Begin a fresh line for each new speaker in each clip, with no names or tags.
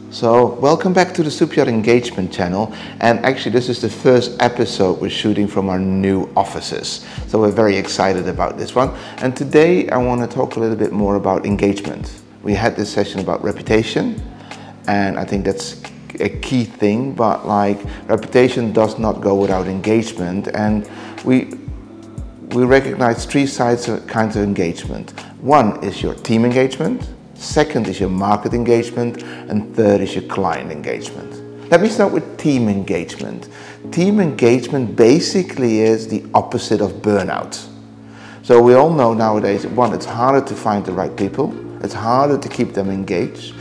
So, welcome back to the Superyacht Engagement channel, and actually this is the first episode we're shooting from our new offices. So we're very excited about this one, and today I want to talk a little bit more about engagement. We had this session about reputation, and I think that's a key thing, but like reputation does not go without engagement, and we recognize three kinds of engagement. One is your team engagement. Second is your market engagement, and third is your client engagement. Let me start with team engagement. Team engagement basically is the opposite of burnout. So we all know nowadays, one, it's harder to find the right people. It's harder to keep them engaged.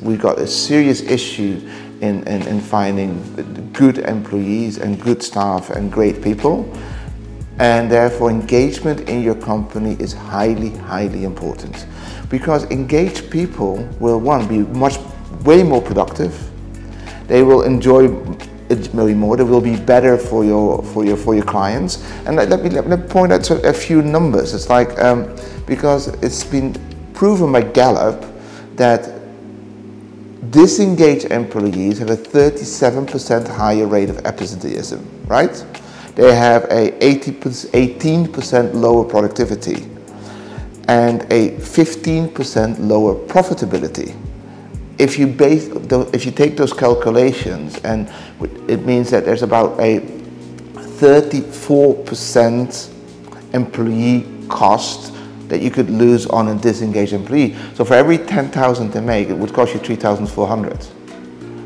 We've got a serious issue in finding good employees and good staff and great people. And therefore engagement in your company is highly, highly important. Because engaged people will, one, be way more productive. They will enjoy it maybe more. They will be better for your clients. And let me point out a few numbers. It's like because it's been proven by Gallup that disengaged employees have a 37% higher rate of absenteeism, right? They have a 18% lower productivity and a 15% lower profitability. If you take those calculations, and it means that there's about a 34% employee cost that you could lose on a disengaged employee. So for every 10,000 to make, it would cost you 3,400.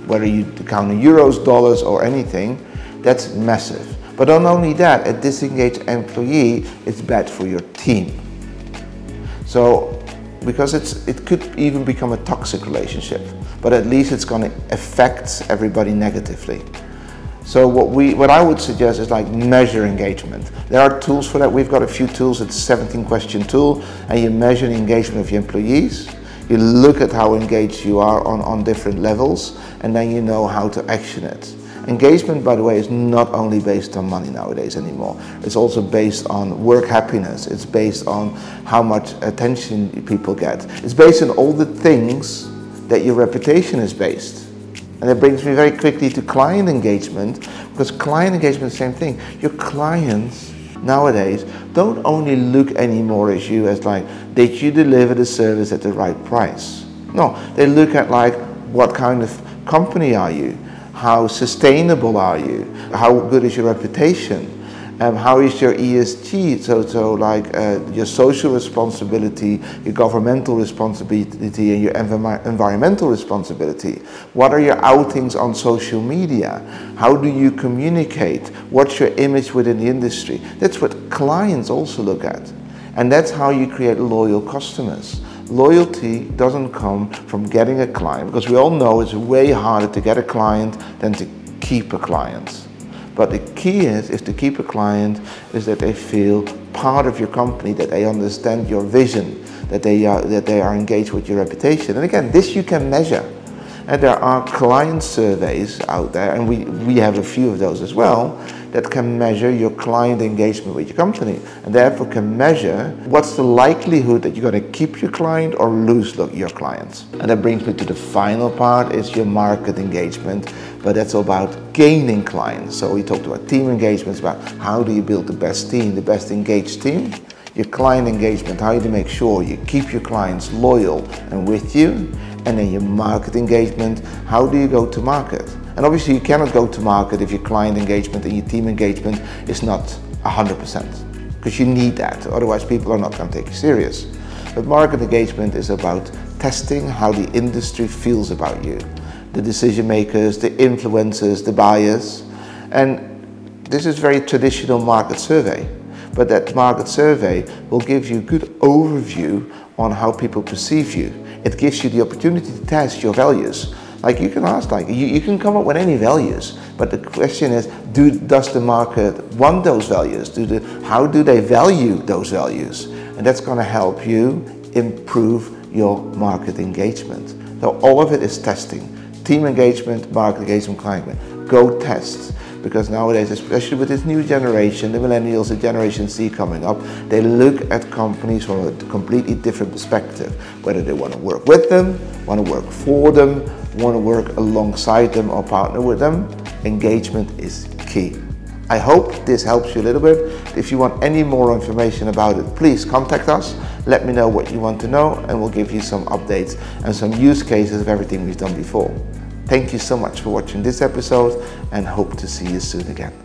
Whether you count in euros, dollars, or anything, that's massive. But not only that, a disengaged employee is bad for your team. So, because it could even become a toxic relationship, but at least it's going to affect everybody negatively. So what I would suggest is like measure engagement. There are tools for that. We've got a few tools. It's a 17-question tool, and you measure the engagement of your employees. You look at how engaged you are on different levels, and then you know how to action it. Engagement, by the way, is not only based on money nowadays anymore. It's also based on work happiness. It's based on how much attention people get. It's based on all the things that your reputation is based. And it brings me very quickly to client engagement, because client engagement is the same thing. Your clients nowadays don't only look anymore at you as like, did you deliver the service at the right price? No, they look at like, what kind of company are you? How sustainable are you? How good is your reputation? How is your ESG? So like your social responsibility, your governmental responsibility, and your environmental responsibility. What are your outings on social media? How do you communicate? What's your image within the industry? That's what clients also look at. And that's how you create loyal customers. Loyalty doesn't come from getting a client, because we all know it's way harder to get a client than to keep a client. But the key is to keep a client is that they feel part of your company, that they understand your vision, that they are engaged with your reputation. And again, this you can measure. And there are client surveys out there, and we have a few of those as well, that can measure your client engagement with your company, and therefore can measure what's the likelihood that you're going to keep your client or lose your clients. And that brings me to the final part, is your market engagement, but that's about gaining clients. So we talked about team engagements, about how do you build the best team, the best engaged team. Your client engagement, how do you make sure you keep your clients loyal and with you? And then your market engagement, how do you go to market? And obviously you cannot go to market if your client engagement and your team engagement is not 100%, because you need that, otherwise people are not going to take you serious. But market engagement is about testing how the industry feels about you, the decision makers, the influencers, the buyers. And this is very traditional market survey, but that market survey will give you a good overview on how people perceive you. It gives you the opportunity to test your values. Like you can ask, like you can come up with any values, but the question is, does the market want those values? How do they value those values? And that's going to help you improve your market engagement. So all of it is testing. Team engagement, market engagement, client engagement. Go test. because nowadays, especially with this new generation, the millennials, the Generation Z coming up, they look at companies from a completely different perspective, whether they want to work with them, want to work for them, want to work alongside them or partner with them. Engagement is key. I hope this helps you a little bit. If you want any more information about it, please contact us. Let me know what you want to know, and we'll give you some updates and some use cases of everything we've done before. Thank you so much for watching this episode, and hope to see you soon again.